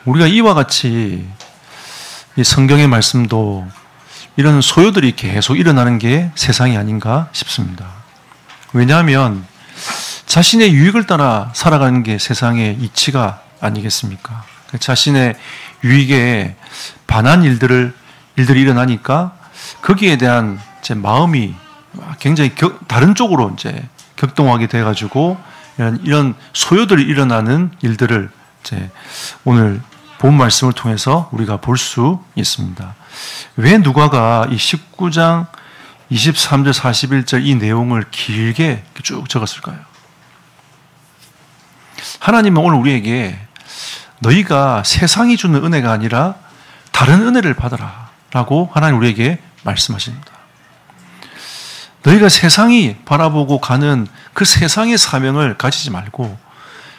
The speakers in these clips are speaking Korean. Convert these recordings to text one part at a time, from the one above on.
우리가 이와 같이 이 성경의 말씀도 이런 소요들이 계속 일어나는 게 세상이 아닌가 싶습니다. 왜냐하면 자신의 유익을 따라 살아가는 게 세상의 이치가 아니겠습니까? 자신의 유익에 반한 일들이 일어나니까 거기에 대한 제 마음이 굉장히 다른 쪽으로 이제 격동하게 돼가지고 이런 소요들이 일어나는 일들을 이제 오늘 본 말씀을 통해서 우리가 볼 수 있습니다. 왜 누가가 이 19장 23절 41절 이 내용을 길게 쭉 적었을까요? 하나님은 오늘 우리에게 너희가 세상이 주는 은혜가 아니라 다른 은혜를 받아라 라고 하나님 우리에게 말씀하십니다. 너희가 세상이 바라보고 가는 그 세상의 사명을 가지지 말고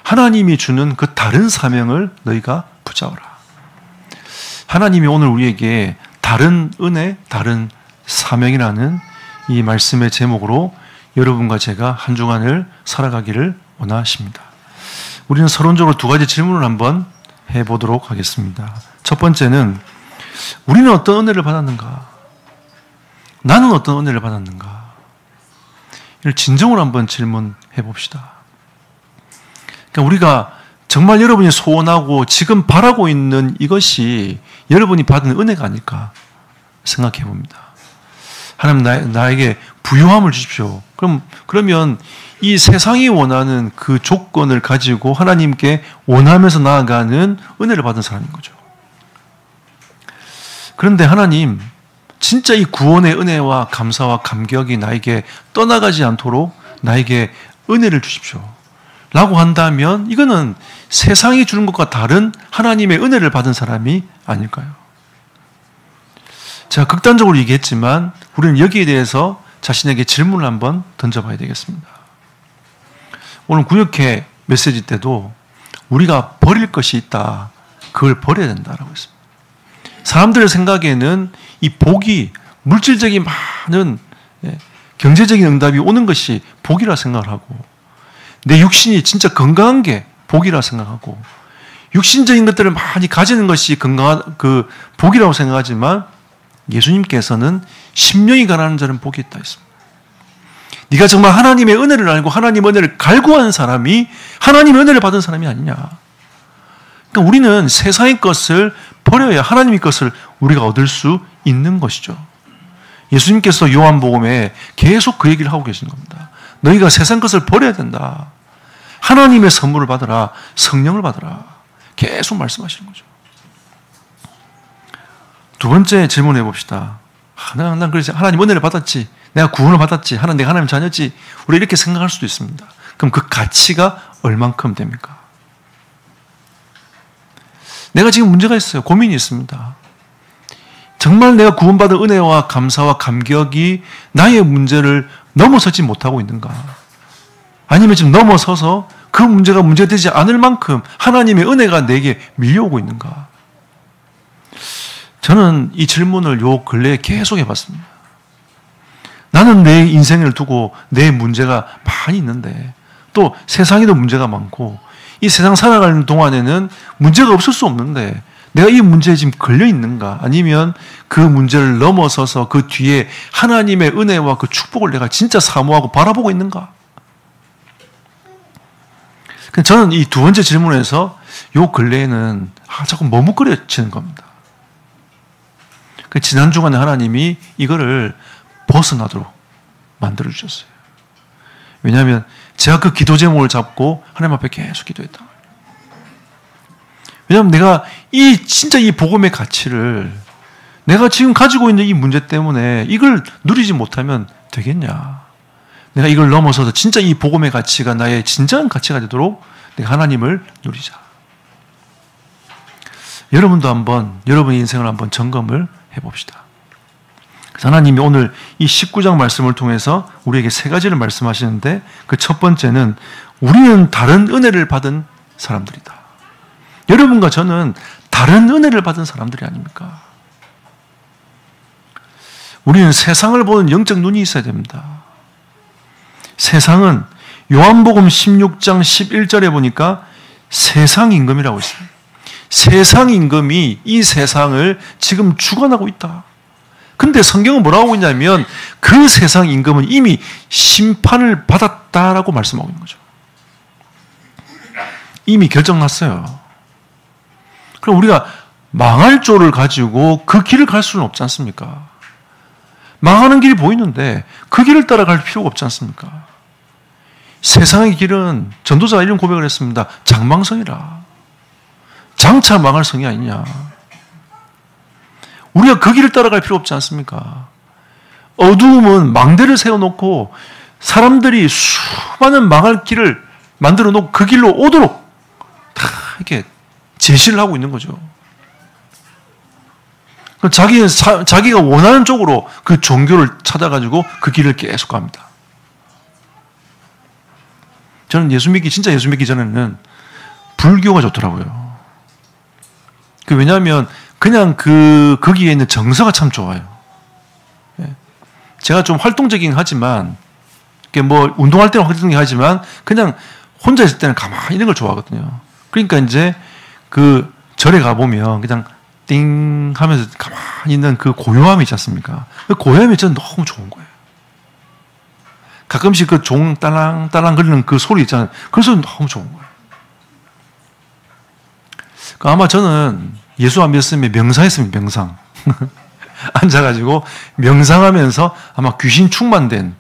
하나님이 주는 그 다른 사명을 너희가 붙잡아라. 하나님이 오늘 우리에게 다른 은혜, 다른 사명이라는 이 말씀의 제목으로 여러분과 제가 한 주간을 살아가기를 원하십니다. 우리는 서론적으로 두 가지 질문을 한번 해보도록 하겠습니다. 첫 번째는 우리는 어떤 은혜를 받았는가? 나는 어떤 은혜를 받았는가? 이를 진정으로 한번 질문해 봅시다. 그러니까 우리가 정말 여러분이 소원하고 지금 바라고 있는 이것이 여러분이 받은 은혜가 아닐까 생각해 봅니다. 하나님 나에게 부유함을 주십시오. 그러면 이 세상이 원하는 그 조건을 가지고 하나님께 원하면서 나아가는 은혜를 받은 사람인 거죠. 그런데 하나님, 진짜 이 구원의 은혜와 감사와 감격이 나에게 떠나가지 않도록 나에게 은혜를 주십시오. 라고 한다면 이거는 세상이 주는 것과 다른 하나님의 은혜를 받은 사람이 아닐까요? 제가 극단적으로 얘기했지만 우리는 여기에 대해서 자신에게 질문을 한번 던져봐야 되겠습니다. 오늘 구역회 메시지 때도 우리가 버릴 것이 있다. 그걸 버려야 된다라고 했습니다. 사람들의 생각에는 이 복이 물질적인 많은 경제적인 응답이 오는 것이 복이라 생각을 하고 내 육신이 진짜 건강한 게 복이라 생각하고 육신적인 것들을 많이 가지는 것이 건강한 그 복이라고 생각하지만 예수님께서는 심령이 가난한 자는 복이 있다 했습니다. 네가 정말 하나님의 은혜를 알고 하나님의 은혜를 갈구하는 사람이 하나님의 은혜를 받은 사람이 아니냐. 그러니까 우리는 세상의 것을 버려야 하나님의 것을 우리가 얻을 수 있는 것이죠. 예수님께서 요한복음에 계속 그 얘기를 하고 계신 겁니다. 너희가 세상 것을 버려야 된다. 하나님의 선물을 받으라. 성령을 받으라. 계속 말씀하시는 거죠. 두 번째 질문해 봅시다. 난 그래서 하나님 은혜를 받았지. 내가 구원을 받았지. 내가 하나님 자녀지. 우리 이렇게 생각할 수도 있습니다. 그럼 그 가치가 얼만큼 됩니까? 내가 지금 문제가 있어요. 고민이 있습니다. 정말 내가 구원받은 은혜와 감사와 감격이 나의 문제를 넘어서지 못하고 있는가? 아니면 지금 넘어서서 그 문제가 문제되지 않을 만큼 하나님의 은혜가 내게 밀려오고 있는가? 저는 이 질문을 요 근래에 계속 해봤습니다. 나는 내 인생을 두고 내 문제가 많이 있는데 또 세상에도 문제가 많고 이 세상 살아가는 동안에는 문제가 없을 수 없는데 내가 이 문제에 지금 걸려 있는가? 아니면 그 문제를 넘어서서 그 뒤에 하나님의 은혜와 그 축복을 내가 진짜 사모하고 바라보고 있는가? 저는 이 두 번째 질문에서 요 근래에는 자꾸 머뭇거려지는 겁니다. 지난 주간에 하나님이 이거를 벗어나도록 만들어주셨어요. 왜냐하면 제가 그 기도 제목을 잡고 하나님 앞에 계속 기도했다. 왜냐하면 내가 진짜 이 복음의 가치를 내가 지금 가지고 있는 이 문제 때문에 이걸 누리지 못하면 되겠냐. 내가 이걸 넘어서서 진짜 이 복음의 가치가 나의 진정한 가치가 되도록 내가 하나님을 누리자. 여러분도 한번 여러분의 인생을 한번 점검을 해봅시다. 그래서 하나님이 오늘 이 19장 말씀을 통해서 우리에게 세 가지를 말씀하시는데 그 첫 번째는 우리는 다른 은혜를 받은 사람들이다. 여러분과 저는 다른 은혜를 받은 사람들이 아닙니까? 우리는 세상을 보는 영적 눈이 있어야 됩니다. 세상은 요한복음 16장 11절에 보니까 세상 임금이라고 있습니다. 세상 임금이 이 세상을 지금 주관하고 있다. 근데 성경은 뭐라고 하고 있냐면 그 세상 임금은 이미 심판을 받았다라고 말씀하고 있는 거죠. 이미 결정났어요. 그럼 우리가 망할 조를 가지고 그 길을 갈 수는 없지 않습니까? 망하는 길이 보이는데 그 길을 따라갈 필요가 없지 않습니까? 세상의 길은 전도자가 이런 고백을 했습니다. 장망성이라. 장차 망할 성이 아니냐. 우리가 그 길을 따라갈 필요 없지 않습니까? 어두움은 망대를 세워놓고 사람들이 수많은 망할 길을 만들어 놓고 그 길로 오도록 다 이렇게 제시를 하고 있는 거죠. 자기가 원하는 쪽으로 그 종교를 찾아가지고 그 길을 계속 갑니다. 저는 진짜 예수 믿기 전에는 불교가 좋더라고요. 왜냐하면 그냥 거기에 있는 정서가 참 좋아요. 제가 좀 활동적이긴 하지만, 뭐, 운동할 때는 활동적이긴 하지만, 그냥 혼자 있을 때는 가만히 있는 걸 좋아하거든요. 그러니까 이제 그 절에 가보면 그냥 띵 하면서 가만히 있는 그 고요함이 있지 않습니까? 그 고요함이 저는 너무 좋은 거예요. 가끔씩 그 종 따랑따랑 거리는 그 소리 있잖아요. 그래서 너무 좋은 거예요. 아마 저는 예수 안 믿었으면 명상했습니다. 명상. 앉아가지고 명상하면서 아마 귀신 충만된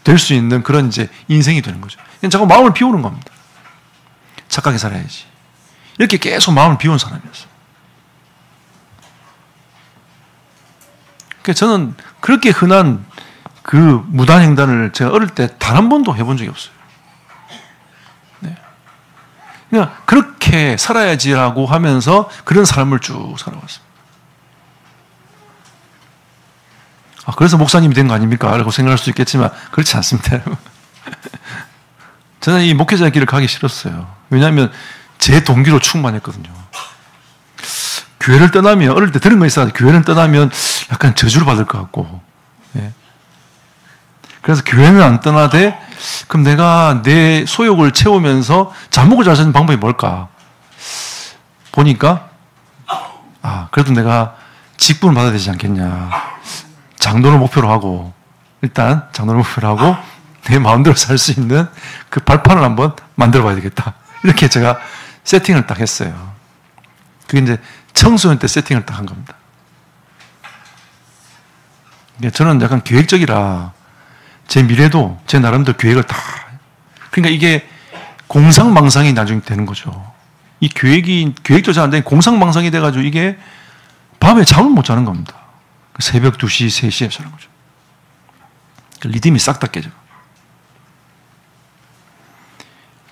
될 수 있는 그런 이제 인생이 되는 거죠. 자꾸 마음을 비우는 겁니다. 착하게 살아야지. 이렇게 계속 마음을 비운 사람이었어요. 그러니까 저는 그렇게 흔한 그 무단횡단을 제가 어릴 때 단 한 번도 해본 적이 없어요. 네. 그냥 그렇게 살아야지라고 하면서 그런 삶을 쭉 살아왔습니다. 그래서 목사님이 된 거 아닙니까? 라고 생각할 수 있겠지만 그렇지 않습니다. 저는 이 목회자 길을 가기 싫었어요. 왜냐하면 제 동기로 충만했거든요. 교회를 떠나면, 어릴 때 들은 거 있어요. 교회를 떠나면 약간 저주를 받을 것 같고. 예. 그래서 교회는 안 떠나되, 그럼 내가 내 소욕을 채우면서 잠목을 잘 쓰는 방법이 뭘까? 보니까, 그래도 내가 직분을 받아야 되지 않겠냐. 장로를 목표로 하고, 일단 장로를 목표로 하고, 내 마음대로 살 수 있는 그 발판을 한번 만들어 봐야 되겠다. 이렇게 제가 세팅을 딱 했어요. 그게 이제 청소년 때 세팅을 딱 한 겁니다. 저는 약간 계획적이라 제 미래도 제 나름대로 계획을 다. 그러니까 이게 공상망상이 나중에 되는 거죠. 이 계획조차 안 되는 공상망상이 돼가지고 이게 밤에 잠을 못 자는 겁니다. 새벽 2시, 3시에 자는 거죠. 리듬이 싹 다 깨져.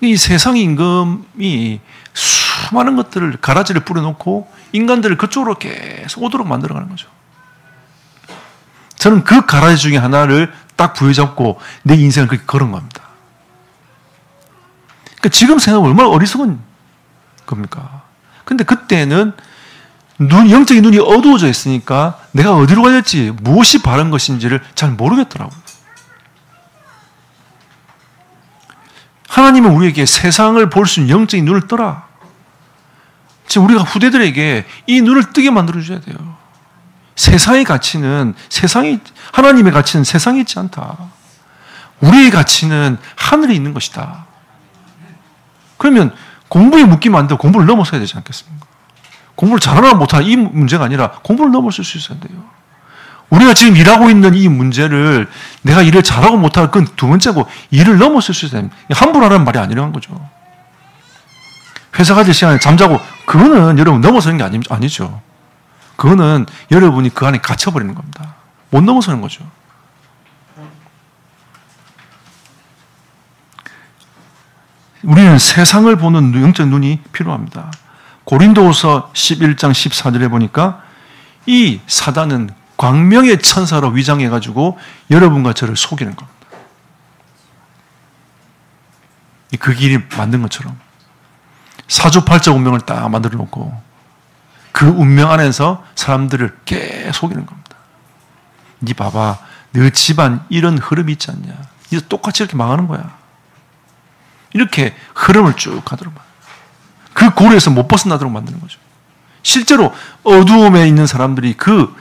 이 세상 임금이 수많은 것들을 가라지를 뿌려놓고 인간들을 그쪽으로 계속 오도록 만들어가는 거죠. 저는 그 가라지 중에 하나를 딱 부여잡고 내 인생을 그렇게 걸은 겁니다. 그러니까 지금 생각하면 얼마나 어리석은 겁니까? 근데 그때는 영적인 눈이 어두워져 있으니까 내가 어디로 가야 될지, 무엇이 바른 것인지를 잘 모르겠더라고요. 하나님은 우리에게 세상을 볼 수 있는 영적인 눈을 떠라. 지금 우리가 후대들에게 이 눈을 뜨게 만들어줘야 돼요. 세상의 가치는 하나님의 가치는 세상에 있지 않다. 우리의 가치는 하늘에 있는 것이다. 그러면 공부에 묶이면 안 되고 공부를 넘어서야 되지 않겠습니까? 공부를 잘하나 못하나 이 문제가 아니라 공부를 넘어설 수 있어야 돼요. 우리가 지금 일하고 있는 이 문제를 내가 일을 잘하고 못하고 그건 두 번째고 일을 넘어설 수 있어야 됩니다. 함부로 하라는 말이 아니라는 거죠. 회사 가질 시간에 잠자고 그거는 여러분 넘어서는 게 아니죠. 그거는 여러분이 그 안에 갇혀버리는 겁니다. 못 넘어서는 거죠. 우리는 세상을 보는 영적 눈이 필요합니다. 고린도후서 11장 14절에 보니까 이 사단은 광명의 천사로 위장해가지고 여러분과 저를 속이는 겁니다. 그 길이 만든 것처럼 사주팔자 운명을 딱 만들어 놓고 그 운명 안에서 사람들을 계속 속이는 겁니다. 네 봐봐, 너 집안 이런 흐름이 있지 않냐? 니 똑같이 이렇게 망하는 거야. 이렇게 흐름을 쭉 가도록. 그 고리에서 못 벗어나도록 만드는 거죠. 실제로 어두움에 있는 사람들이 그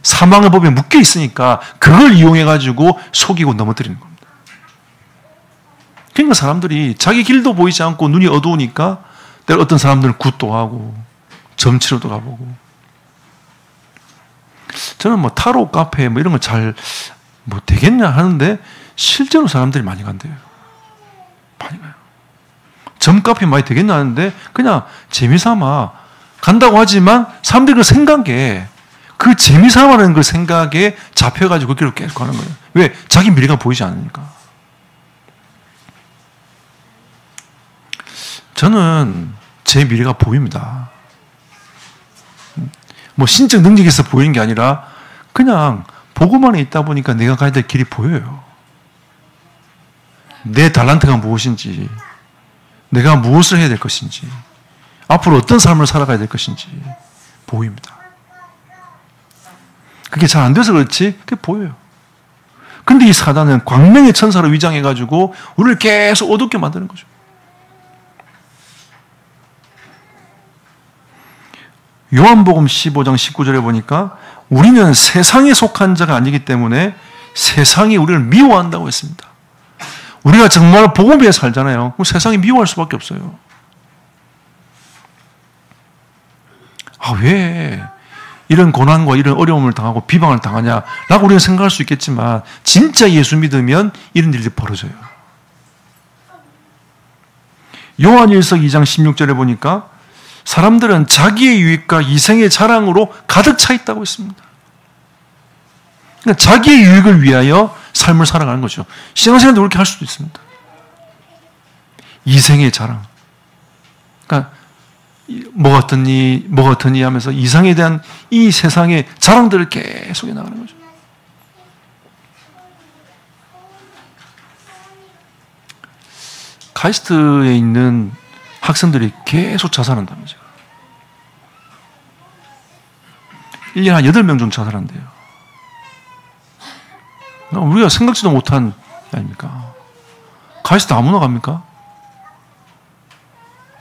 사망의 법에 묶여 있으니까 그걸 이용해가지고 속이고 넘어뜨리는 겁니다. 그러니까 사람들이 자기 길도 보이지 않고 눈이 어두우니까 때로 어떤 사람들은 굿도 하고 점치러도 가보고. 저는 뭐 타로 카페 뭐 이런 거 잘 뭐 되겠냐 하는데 실제로 사람들이 많이 간대요. 많이 가요. 점 카페 많이 되겠냐 하는데 그냥 재미삼아 간다고 하지만 사람들이 그 생각에 그 재미삼아라는 그 생각에 잡혀가지고 그 길로 계속 가는 거예요. 왜? 자기 미래가 보이지 않으니까. 저는 제 미래가 보입니다. 뭐 신적 능력이 있어 보이는 게 아니라 그냥 보고만 있다 보니까 내가 가야 될 길이 보여요. 내 달란트가 무엇인지, 내가 무엇을 해야 될 것인지, 앞으로 어떤 삶을 살아가야 될 것인지 보입니다. 그게 잘 안 돼서 그렇지 그게 보여요. 근데 이 사단은 광명의 천사로 위장해가지고 우리를 계속 어둡게 만드는 거죠. 요한복음 15장 19절에 보니까 우리는 세상에 속한 자가 아니기 때문에 세상이 우리를 미워한다고 했습니다. 우리가 정말 복음에 살잖아요. 그럼 세상이 미워할 수밖에 없어요. 아, 왜 이런 고난과 이런 어려움을 당하고 비방을 당하냐라고 우리는 생각할 수 있겠지만 진짜 예수 믿으면 이런 일들이 벌어져요. 요한일서 2장 16절에 보니까 사람들은 자기의 유익과 이생의 자랑으로 가득 차 있다고 했습니다. 그러니까 자기의 유익을 위하여 삶을 살아가는 거죠. 신앙생활도 그렇게 할 수도 있습니다. 이생의 자랑. 그러니까 뭐가 어떠니 하면서 이상에 대한 이 세상의 자랑들을 계속 해나가는 거죠. 카이스트에 있는 학생들이 계속 자살한다면서요. 1년에 한 8명 정도 자살한대요. 우리가 생각지도 못한 게 아닙니까? 카이스트 아무나 갑니까?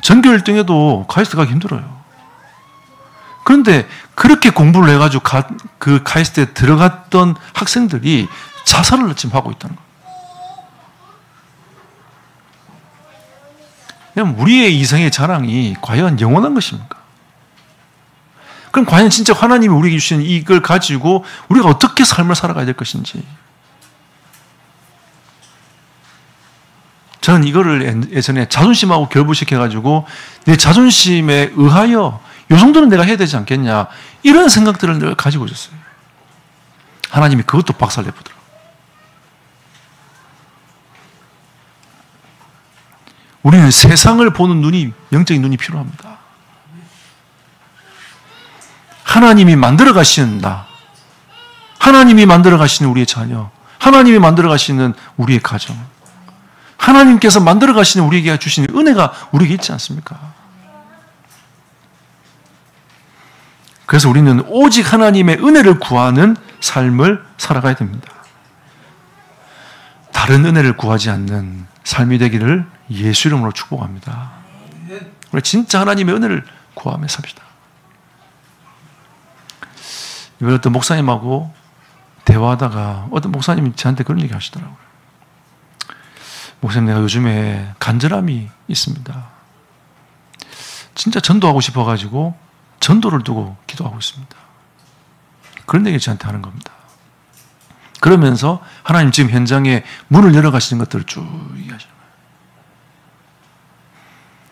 전교 1등에도 카이스트 가기 힘들어요. 그런데 그렇게 공부를 해가지고 그 카이스트에 들어갔던 학생들이 자살을 지금 하고 있다는 거예요. 그럼 우리의 이성의 자랑이 과연 영원한 것입니까? 그럼 과연 진짜 하나님이 우리에게 주신 이걸 가지고 우리가 어떻게 삶을 살아가야 될 것인지. 저는 이거를 예전에 자존심하고 결부시켜가지고 내 자존심에 의하여 요 정도는 내가 해야 되지 않겠냐 이런 생각들을 늘 가지고 있었어요. 하나님이 그것도 박살내보더라고요. 우리는 세상을 보는 눈이, 영적인 눈이 필요합니다. 하나님이 만들어 가시는 나, 하나님이 만들어 가시는 우리의 자녀, 하나님이 만들어 가시는 우리의 가정, 하나님께서 만들어 가시는 우리에게 주시는 은혜가 우리에게 있지 않습니까? 그래서 우리는 오직 하나님의 은혜를 구하는 삶을 살아가야 됩니다. 다른 은혜를 구하지 않는 삶이 되기를 예수 이름으로 축복합니다. 우리 진짜 하나님의 은혜를 구하며 삽시다. 이번에 어떤 목사님하고 대화하다가 어떤 목사님이 저한테 그런 얘기 하시더라고요. 목사님, 내가 요즘에 간절함이 있습니다. 진짜 전도하고 싶어가지고 전도를 두고 기도하고 있습니다. 그런 얘기를 저한테 하는 겁니다. 그러면서 하나님 지금 현장에 문을 열어가시는 것들을 쭉 얘기하시는 거예요.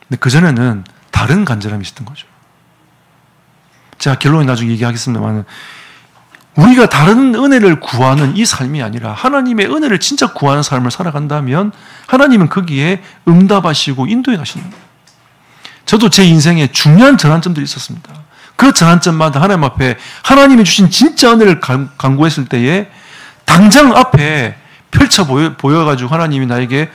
근데 그전에는 다른 간절함이 있었던 거죠. 제가 결론에 나중에 얘기하겠습니다만 우리가 다른 은혜를 구하는 이 삶이 아니라 하나님의 은혜를 진짜 구하는 삶을 살아간다면 하나님은 거기에 응답하시고 인도해 가시는 거예요. 저도 제 인생에 중요한 전환점들이 있었습니다. 그 전환점마다 하나님 앞에 하나님이 주신 진짜 은혜를 간구했을 때에 당장 앞에 펼쳐 보여가지고 하나님이 나에게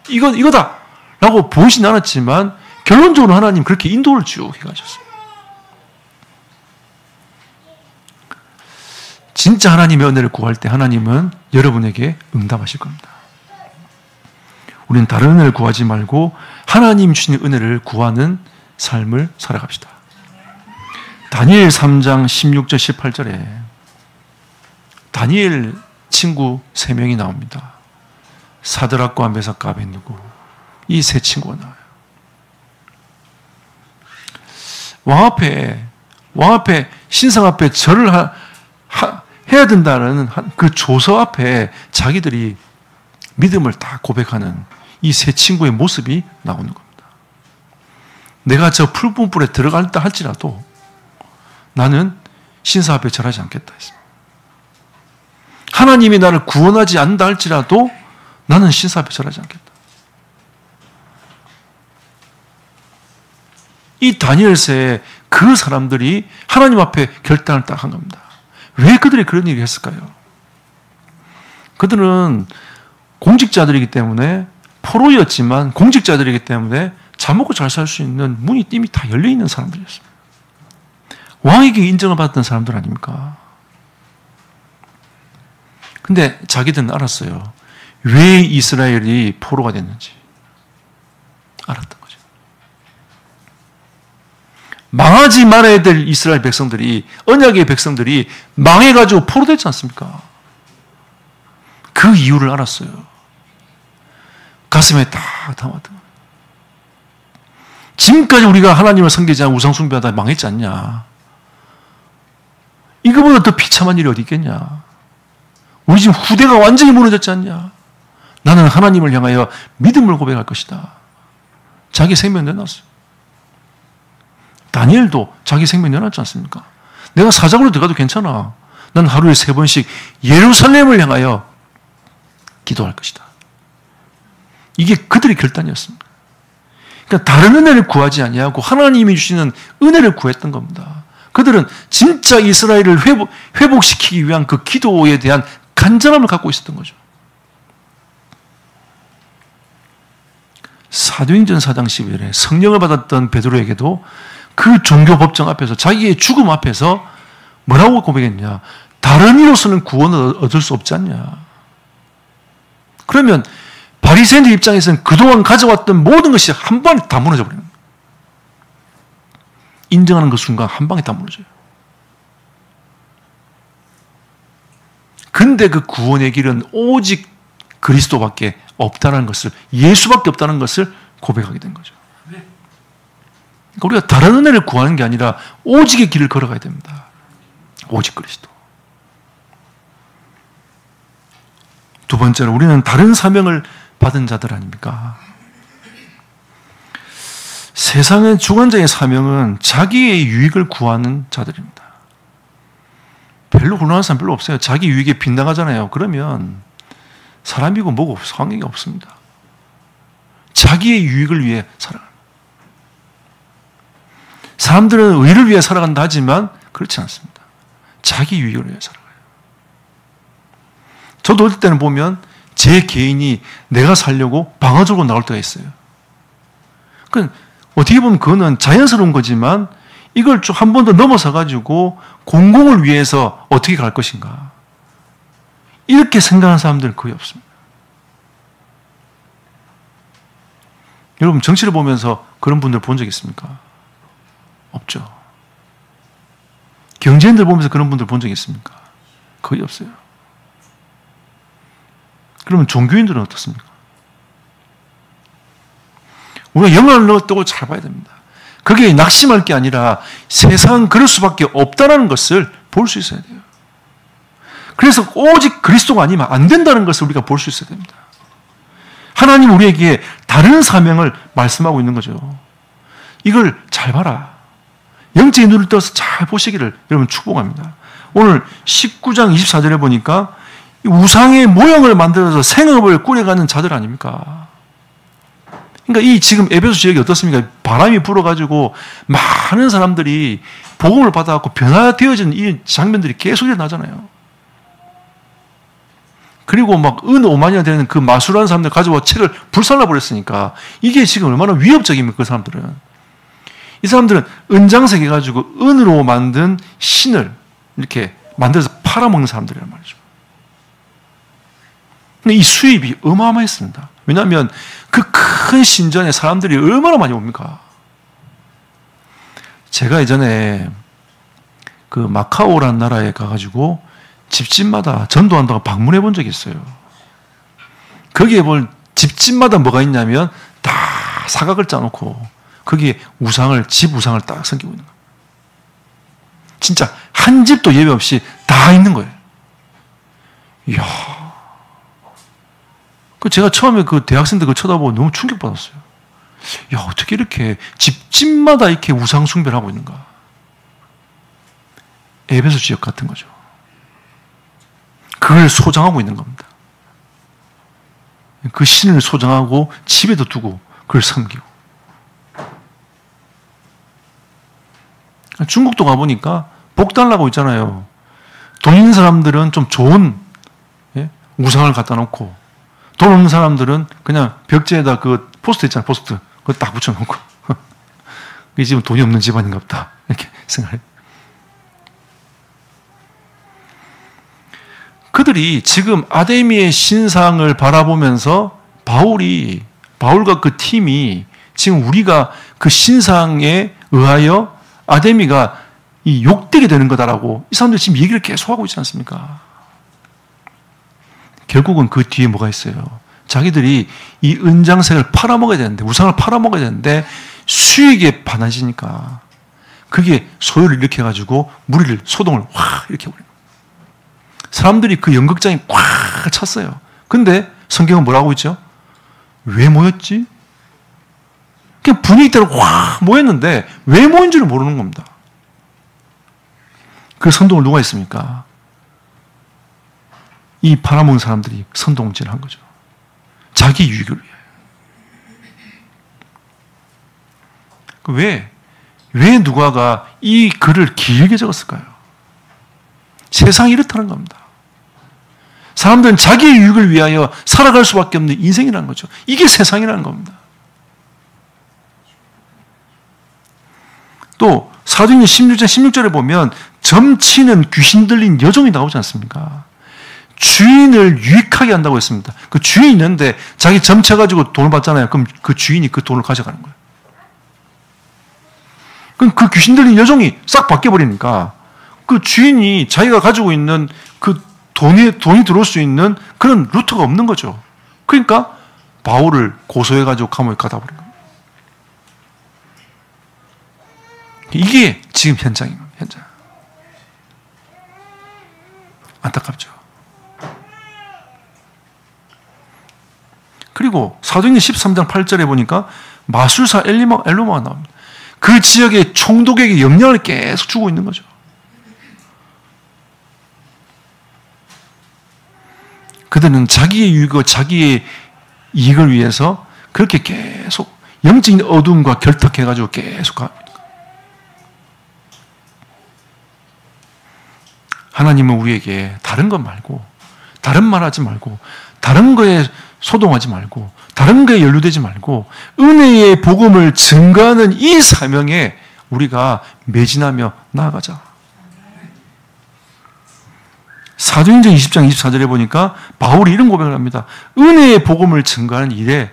이거다! 라고 보이진 않았지만 결론적으로 하나님 그렇게 인도를 쭉 해가셨어요. 진짜 하나님의 은혜를 구할 때 하나님은 여러분에게 응답하실 겁니다. 우리는 다른 은혜를 구하지 말고 하나님 주시는 은혜를 구하는 삶을 살아갑시다. 다니엘 3장 16절 18절에 다니엘 친구 3명이 나옵니다. 사드락과 메삭과 아벳느고, 이 세 친구가 나와요. 왕 앞에 신상 앞에 절을 해야 된다는 그 조서 앞에 자기들이 믿음을 다 고백하는 이 세 친구의 모습이 나오는 겁니다. 내가 저 붉은 불에 들어간다 할지라도 나는 신사 앞에 절하지 않겠다 했습니다. 하나님이 나를 구원하지 않는다 할지라도 나는 신사 앞에 절하지 않겠다. 이 다니엘서에 그 사람들이 하나님 앞에 결단을 딱 한 겁니다. 왜 그들이 그런 일을 했을까요? 그들은 공직자들이기 때문에, 포로였지만 공직자들이기 때문에 잘 먹고 잘 살 수 있는 문이 이미 다 열려있는 사람들이었습니다. 왕에게 인정을 받았던 사람들 아닙니까? 근데 자기들은 알았어요. 왜 이스라엘이 포로가 됐는지 알았던 거죠. 망하지 말아야 될 이스라엘 백성들이, 언약의 백성들이 망해가지고 포로됐지 않습니까? 그 이유를 알았어요. 가슴에 딱 담았던 거예요. 지금까지 우리가 하나님을 섬기지 않고 우상숭배하다 망했지 않냐? 이거보다 더 비참한 일이 어디 있겠냐? 우리 지금 후대가 완전히 무너졌지 않냐? 나는 하나님을 향하여 믿음을 고백할 것이다. 자기 생명 내놨어요. 다니엘도 자기 생명 내놨지 않습니까? 내가 사자굴로 들어가도 괜찮아. 난 하루에 3번씩 예루살렘을 향하여 기도할 것이다. 이게 그들의 결단이었습니다. 그러니까 다른 은혜를 구하지 아니하고 하나님이 주시는 은혜를 구했던 겁니다. 그들은 진짜 이스라엘을 회복시키기 위한 그 기도에 대한 간절함을 갖고 있었던 거죠. 사도행전 4장 11절에 성령을 받았던 베드로에게도 그 종교 법정 앞에서, 자기의 죽음 앞에서 뭐라고 고백했냐? 다른 이로서는 구원을 얻을 수 없지 않냐? 그러면 바리새인들 입장에서는 그동안 가져왔던 모든 것이 한 방에 다 무너져 버려요. 인정하는 그 순간 한 방에 다 무너져요. 근데 그 구원의 길은 오직 그리스도밖에 없다는 것을, 예수밖에 없다는 것을 고백하게 된 거죠. 그러니까 우리가 다른 은혜를 구하는 게 아니라 오직의 길을 걸어가야 됩니다. 오직 그리스도. 두 번째로 우리는 다른 사명을 받은 자들 아닙니까? 세상의 주관자의 사명은 자기의 유익을 구하는 자들입니다. 별로 훌륭한 사람 별로 없어요. 자기 유익에 빗나가잖아요. 그러면 사람이고 뭐고 상관이 없습니다. 자기의 유익을 위해 살아갑니다. 사람들은 의를 위해 살아간다 하지만 그렇지 않습니다. 자기 유익을 위해 살아가요. 저도 어릴 때는 보면 제 개인이 내가 살려고 방어적으로 나올 때가 있어요. 그러니까 어떻게 보면 그거는 자연스러운 거지만 이걸 좀 한 번 더 넘어서 가지고 공공을 위해서 어떻게 갈 것인가, 이렇게 생각하는 사람들은 거의 없습니다. 여러분 정치를 보면서 그런 분들 본 적 있습니까? 없죠. 경제인들 보면서 그런 분들 본 적 있습니까? 거의 없어요. 그러면 종교인들은 어떻습니까? 우리가 영혼을 얻고 잘 봐야 됩니다. 그게 낙심할 게 아니라 세상 그럴 수밖에 없다는 것을 볼 수 있어야 돼요. 그래서 오직 그리스도가 아니면 안 된다는 것을 우리가 볼 수 있어야 됩니다. 하나님 우리에게 다른 사명을 말씀하고 있는 거죠. 이걸 잘 봐라. 영적인 눈을 떠서 잘 보시기를 여러분 축복합니다. 오늘 19장 24절에 보니까 우상의 모형을 만들어서 생업을 꾸려가는 자들 아닙니까? 그러니까 이 지금 에베소 지역이 어떻습니까? 바람이 불어가지고 많은 사람들이 복음을 받아갖고 변화되어지는 이 장면들이 계속 일어나잖아요. 그리고 막 5만이나 되는 그 마술하는 사람들 가지고 책을 불살라버렸으니까 이게 지금 얼마나 위협적입니까? 그 사람들은. 이 사람들은 은장색 해가지고 은으로 만든 신을 이렇게 만들어서 팔아먹는 사람들이란 말이죠. 근데 이 수입이 어마어마했습니다. 왜냐하면 그 큰 신전에 사람들이 얼마나 많이 옵니까? 제가 예전에 그 마카오라는 나라에 가가지고 집집마다 전도한다고 방문해 본 적이 있어요. 거기에 볼 집집마다 뭐가 있냐면 다 사각을 짜놓고 거기에 집 우상을 딱 섬기고 있는 거예요. 진짜 한 집도 예외 없이 다 있는 거예요. 이야. 제가 처음에 그 대학생들 그거 쳐다보고 너무 충격받았어요. 야, 어떻게 이렇게 집집마다 이렇게 우상 숭배를 하고 있는가. 에베소 지역 같은 거죠. 그걸 소장하고 있는 겁니다. 그 신을 소장하고 집에도 두고 그걸 섬기고. 중국도 가보니까 복 달라고 있잖아요. 돈 있는 사람들은 좀 좋은 우상을 갖다 놓고 돈 없는 사람들은 그냥 벽지에다 그 포스트 있잖아요. 포스트. 그거 딱 붙여놓고 이 집은 돈이 없는 집안인가 보다. 이렇게 생각해요. 그들이 지금 아데미의 신상을 바라보면서 바울과 그 팀이 지금 우리가 그 신상에 의하여 아데미가 이 욕되게 되는 거다라고 이 사람들이 지금 얘기를 계속하고 있지 않습니까? 결국은 그 뒤에 뭐가 있어요? 자기들이 이 은장색을 팔아먹어야 되는데, 우상을 팔아먹어야 되는데 수익에 반하시니까 그게 소요를 일으켜가지고 무리를, 소동을 확 일으켜버려요. 사람들이 그 연극장에 꽉 찼어요. 근데 성경은 뭐라고 있죠? 왜 모였지? 그냥 분위기대로 확 모였는데 왜 모인지를 모르는 겁니다. 그 선동을 누가 했습니까? 이 팔아먹은 사람들이 선동질을 한 거죠. 자기 유익을 위하여. 왜 누가가 이 글을 길게 적었을까요? 세상이 이렇다는 겁니다. 사람들은 자기의 유익을 위하여 살아갈 수밖에 없는 인생이라는 거죠. 이게 세상이라는 겁니다. 또 사도행전 16장 16절에 보면 점치는 귀신 들린 여종이 나오지 않습니까? 주인을 유익하게 한다고 했습니다. 그 주인이 있는데 자기 점쳐가지고 돈을 받잖아요. 그럼 그 주인이 그 돈을 가져가는 거예요. 그럼 그 귀신 들린 여종이 싹 바뀌어버리니까 그 주인이 자기가 가지고 있는 그 돈이 들어올 수 있는 그런 루트가 없는 거죠. 그러니까 바울을 고소해가지고 감옥에 가다 버린 거예요. 이게 지금 현장입니다. 현장. 안타깝죠. 그리고 사도행전 13장 8절에 보니까 마술사 엘로마가 나옵니다. 그 지역의 총독에게 영향을 계속 주고 있는 거죠. 그들은 자기의 유익과 자기의 이익을 위해서 그렇게 계속 영적인 어둠과 결탁해가지고 계속 갑니다. 하나님은 우리에게 다른 것 말고, 다른 말 하지 말고, 다른 거에 소동하지 말고, 다른 거에 연루되지 말고, 은혜의 복음을 증거하는 이 사명에 우리가 매진하며 나아가자. 사도행전 20장 24절에 보니까 바울이 이런 고백을 합니다. 은혜의 복음을 증거하는 일에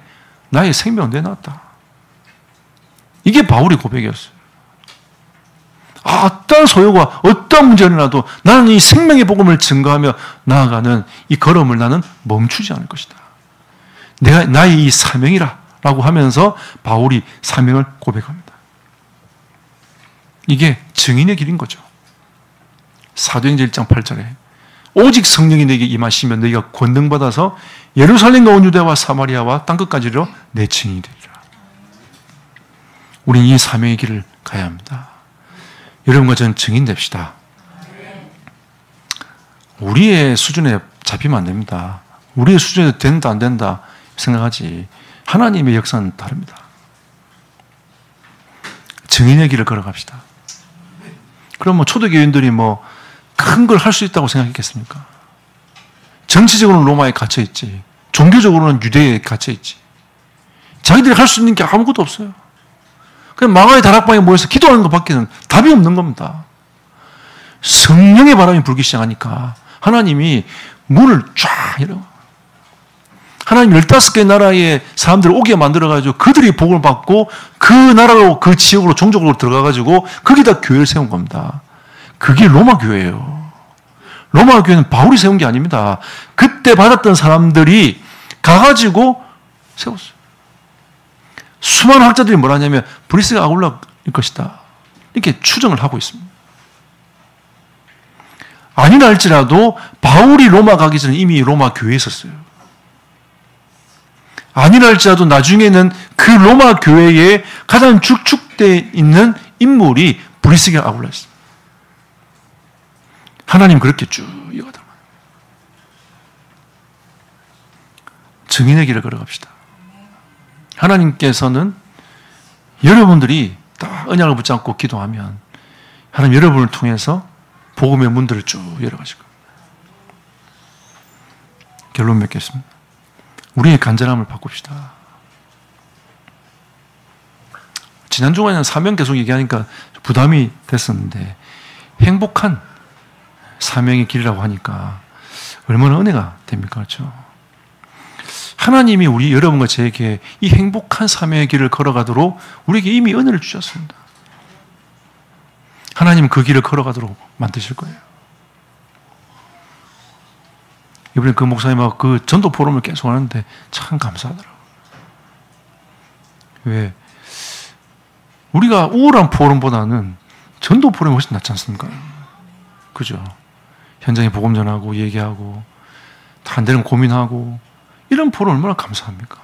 나의 생명을 내놨다. 이게 바울의 고백이었어요. 어떤 소요가 어떤 문제가 일어나도 나는 이 생명의 복음을 증거하며 나아가는 이 걸음을 나는 멈추지 않을 것이다. 내가 나의 이 사명이라 라고 하면서 바울이 사명을 고백합니다. 이게 증인의 길인 거죠. 사도행전 1장 8절에 오직 성령이 내게 임하시면 너희가 권능받아서 예루살렘과 온 유대와 사마리아와 땅끝까지로 내 증인이 되리라. 우리는 이 사명의 길을 가야 합니다. 여러분과 저는 증인 됩시다. 우리의 수준에 잡히면 안 됩니다. 우리의 수준에 된다 안 된다 생각하지 하나님의 역사는 다릅니다. 증인의 길을 걸어갑시다. 그럼 초대교인들이 큰 걸 할 수 있다고 생각했겠습니까? 정치적으로는 로마에 갇혀있지, 종교적으로는 유대에 갇혀있지, 자기들이 할 수 있는 게 아무것도 없어요. 그냥 마가의 다락방에 모여서 기도하는 것밖에는 답이 없는 겁니다. 성령의 바람이 불기 시작하니까 하나님이 문을 쫙 열어. 하나님 15개 나라의 사람들을 오게 만들어가지고 그들이 복을 받고 그 나라로, 그 지역으로, 종족으로 들어가가지고 거기다 교회를 세운 겁니다. 그게 로마 교회예요. 로마 교회는 바울이 세운 게 아닙니다. 그때 받았던 사람들이 가가지고 세웠어요. 수많은 학자들이 뭐라 하냐면 브리스가 아굴라일 것이다. 이렇게 추정을 하고 있습니다. 아니라 할지라도 바울이 로마 가기 전에 이미 로마 교회에 있었어요. 아니라 할지라도 나중에는 그 로마 교회에 가장 축축되어 있는 인물이 브리스가 아굴라였습니다. 하나님 그렇게 쭉 이어가다. 증인의 길을 걸어갑시다. 하나님께서는 여러분들이 딱 언약을 붙잡고 기도하면 하나님 여러분을 통해서 복음의 문들을 쭉 열어가실 겁니다. 결론 맺겠습니다. 우리의 간절함을 바꿉시다. 지난 주간에는 사명 계속 얘기하니까 부담이 됐었는데 행복한 사명의 길이라고 하니까 얼마나 은혜가 됩니까? 그렇죠? 하나님이 우리 여러분과 저에게 이 행복한 사명의 길을 걸어가도록 우리에게 이미 은혜를 주셨습니다. 하나님은 그 길을 걸어가도록 만드실 거예요. 이번에 그 목사님하고 그 전도 포럼을 계속 하는데 참 감사하더라고요. 왜? 우리가 우울한 포럼보다는 전도 포럼이 훨씬 낫지 않습니까? 그죠? 현장에 복음 전하고 얘기하고 다 안 되는 고민하고 이런 포럼 얼마나 감사합니까?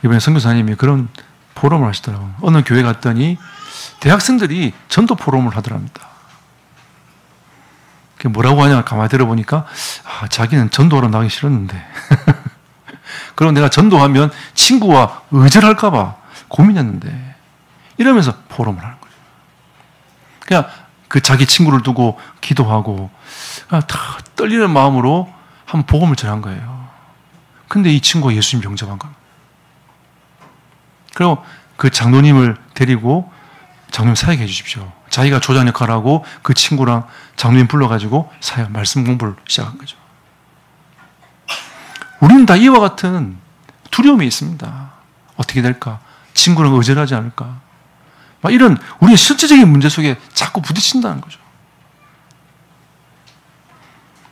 이번에 선교사님이 그런 포럼을 하시더라고요. 어느 교회 갔더니 대학생들이 전도 포럼을 하더랍니다. 그게 뭐라고 하냐 가만히 들어보니까 자기는 전도하러 나가기 싫었는데 그럼 내가 전도하면 친구와 의절할까 봐 고민했는데 이러면서 포럼을 하는 거죠. 그냥 그 자기 친구를 두고 기도하고 다 떨리는 마음으로 한 복음을 전한 거예요. 근데 이 친구가 예수님 영접한 겁니다. 그리고 그 장로님을 데리고 장로님 사역해 주십시오. 자기가 조장 역할을 하고 그 친구랑 장로님 불러가지고 사역, 말씀 공부를 시작한 거죠. 우리는 다 이와 같은 두려움이 있습니다. 어떻게 될까? 친구랑 의절하지 않을까? 막 이런 우리의 실질적인 문제 속에 자꾸 부딪힌다는 거죠.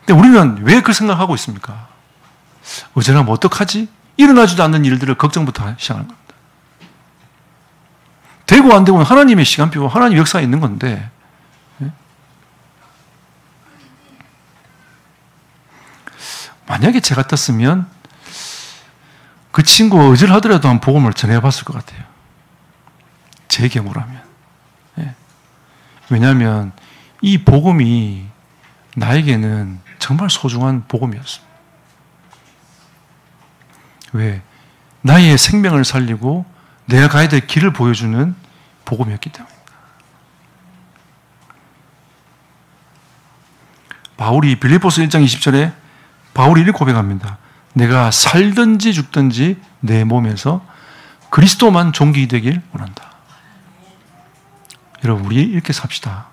근데 우리는 왜 그 생각을 하고 있습니까? 의절하면 어떡하지? 일어나지도 않는 일들을 걱정부터 시작하는 겁니다. 되고 안 되고는 하나님의 시간표와 하나님의 역사에 있는 건데 만약에 제 같았으면 그 친구가 의절하더라도 한 복음을 전해봤을 것 같아요. 제 경우라면. 왜냐하면 이 복음이 나에게는 정말 소중한 복음이었습니다. 왜? 나의 생명을 살리고 내가 가야 될 길을 보여주는 복음이었기 때문입니다. 바울이 빌립보서 1장 20절에 바울이 이렇게 고백합니다. 내가 살든지 죽든지 내 몸에서 그리스도만 존귀 되길 원한다. 여러분 우리 이렇게 삽시다.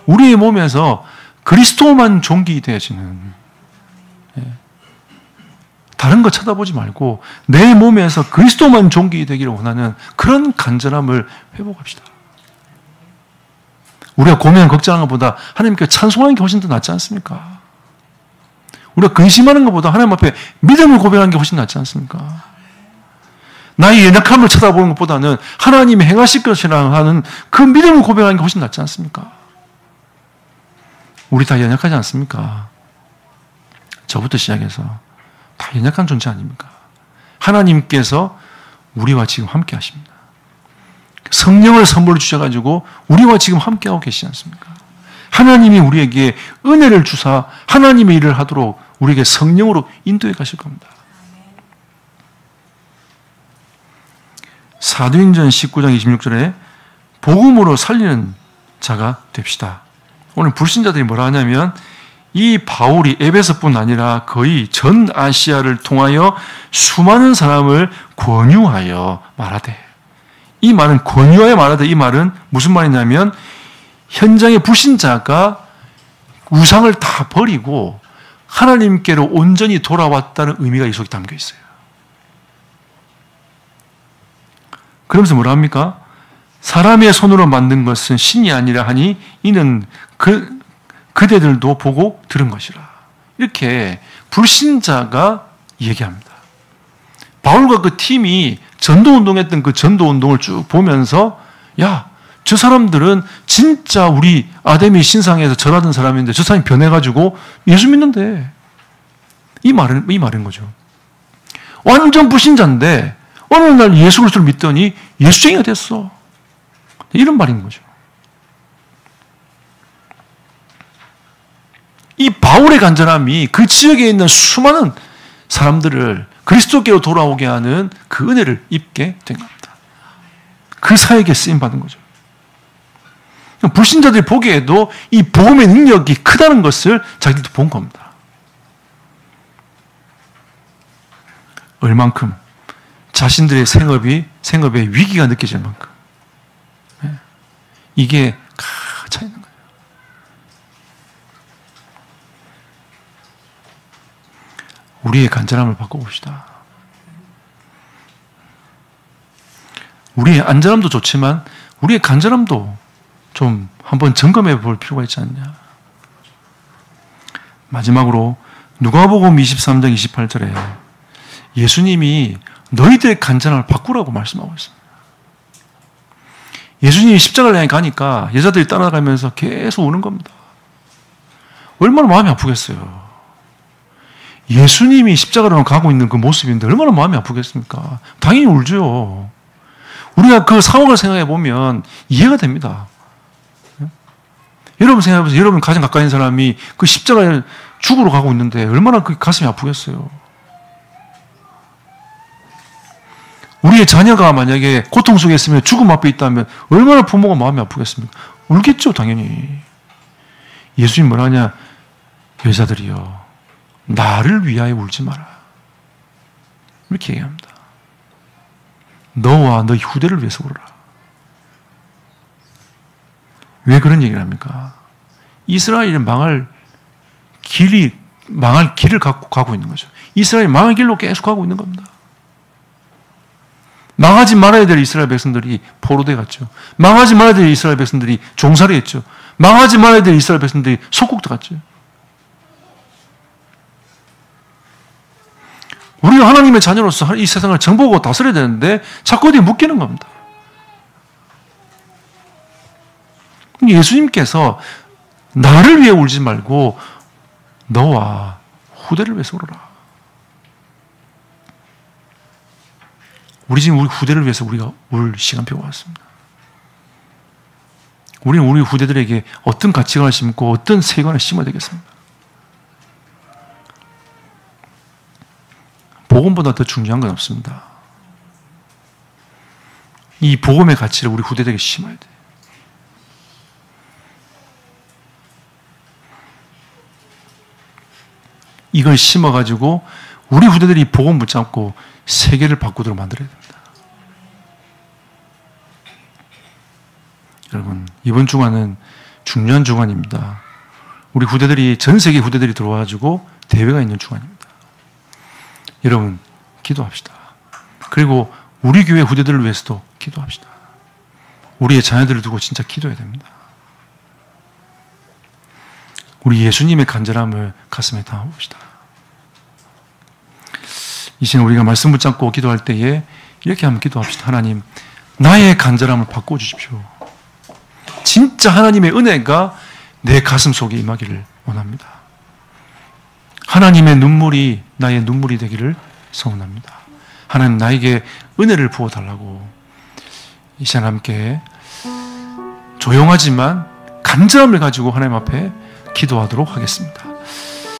우리의 몸에서 그리스도만 존귀 되어지는 다른 거 쳐다보지 말고 내 몸에서 그리스도만 존귀 되기를 원하는 그런 간절함을 회복합시다. 우리가 고민하는 걱정하는 것보다 하나님께 찬송하는 게 훨씬 더 낫지 않습니까? 우리가 근심하는 것보다 하나님 앞에 믿음을 고백하는 게 훨씬 낫지 않습니까? 나의 연약함을 쳐다보는 것보다는 하나님이 행하실 것이라 하는 그 믿음을 고백하는 게 훨씬 낫지 않습니까? 우리 다 연약하지 않습니까? 저부터 시작해서 다 연약한 존재 아닙니까? 하나님께서 우리와 지금 함께 하십니다. 성령을 선물로 주셔가지고 우리와 지금 함께하고 계시지 않습니까? 하나님이 우리에게 은혜를 주사 하나님의 일을 하도록 우리에게 성령으로 인도해 가실 겁니다. 사도행전 19장 26절에 복음으로 살리는 자가 됩시다. 오늘 불신자들이 뭐라 하냐면 이 바울이 에베소뿐 아니라 거의 전 아시아를 통하여 수많은 사람을 권유하여 말하되, 이 말은 권유하여 말하되 이 말은 무슨 말이냐면 현장의 불신자가 우상을 다 버리고 하나님께로 온전히 돌아왔다는 의미가 이 속에 담겨 있어요. 그러면서 뭐라 합니까? 사람의 손으로 만든 것은 신이 아니라 하니 이는 그대들도 보고 들은 것이라. 이렇게 불신자가 얘기합니다. 바울과 그 팀이 전도운동했던 그 전도운동을 쭉 보면서 야, 저 사람들은 진짜 우리 아데미 신상에서 절하던 사람인데 저 사람이 변해가지고 예수 믿는데 이 말인 거죠. 완전 불신자인데 어느 날 예수 그리스도를 믿더니 예수쟁이가 됐어. 이런 말인 거죠. 이 바울의 간절함이 그 지역에 있는 수많은 사람들을 그리스도께로 돌아오게 하는 그 은혜를 입게 된 겁니다. 그 사역에 쓰임받은 거죠. 불신자들이 보기에도 이 복음의 능력이 크다는 것을 자기들도 본 겁니다. 얼만큼 자신들의 생업에 위기가 느껴질 만큼 이게 차 있는 거예요. 우리의 간절함을 바꿔봅시다. 우리의 안전함도 좋지만 우리의 간절함도 좀 한번 점검해 볼 필요가 있지 않냐. 마지막으로 누가복음 23장 28절에 예수님이 너희들의 간절함을 바꾸라고 말씀하고 있습니다. 예수님이 십자가를 향해 가니까 여자들이 따라가면서 계속 우는 겁니다. 얼마나 마음이 아프겠어요. 예수님이 십자가로 가고 있는 그 모습인데 얼마나 마음이 아프겠습니까? 당연히 울죠. 우리가 그 상황을 생각해 보면 이해가 됩니다. 여러분 생각해보세요. 여러분 가장 가까이 있는 사람이 그 십자가에 죽으러 가고 있는데 얼마나 그 가슴이 아프겠어요. 우리의 자녀가 만약에 고통 속에 있으면 죽음 앞에 있다면 얼마나 부모가 마음이 아프겠습니까? 울겠죠, 당연히. 예수님 뭐라 하냐? 여자들이여, 나를 위하여 울지 마라. 이렇게 얘기합니다. 너와 너희 후대를 위해서 울어라. 왜 그런 얘기를 합니까? 이스라엘이 망할 길을 갖고 가고 있는 거죠. 이스라엘이 망할 길로 계속 가고 있는 겁니다. 망하지 말아야 될 이스라엘 백성들이 포로돼 갔죠. 망하지 말아야 될 이스라엘 백성들이 종살이 했죠. 망하지 말아야 될 이스라엘 백성들이 속국도 갔죠. 우리가 하나님의 자녀로서 이 세상을 정복하고 다스려야 되는데 자꾸 어디에 묶이는 겁니다. 예수님께서 나를 위해 울지 말고 너와 후대를 위해서 울어라. 우리 지금 우리 후대를 위해서 우리가 울 시간표가 왔습니다. 우리는 우리 후대들에게 어떤 가치관을 심고 어떤 세관을 심어야 되겠습니까? 복음보다 더 중요한 건 없습니다. 이 복음의 가치를 우리 후대들에게 심어야 돼요. 이걸 심어가지고 우리 후대들이 복음 붙잡고 세계를 바꾸도록 만들어야 됩니다. 여러분, 이번 주간은 중요한 주간입니다. 우리 후대들이, 전 세계 후대들이 들어와가지고 대회가 있는 주간입니다. 여러분, 기도합시다. 그리고 우리 교회 후대들을 위해서도 기도합시다. 우리의 자녀들을 두고 진짜 기도해야 됩니다. 우리 예수님의 간절함을 가슴에 담아봅시다. 이 시간 우리가 말씀 붙잡고 기도할 때에 이렇게 한번 기도합시다. 하나님, 나의 간절함을 바꿔주십시오. 진짜 하나님의 은혜가 내 가슴 속에 임하기를 원합니다. 하나님의 눈물이 나의 눈물이 되기를 소원합니다. 하나님, 나에게 은혜를 부어달라고 이 시간 함께 조용하지만 간절함을 가지고 하나님 앞에 기도하도록 하겠습니다.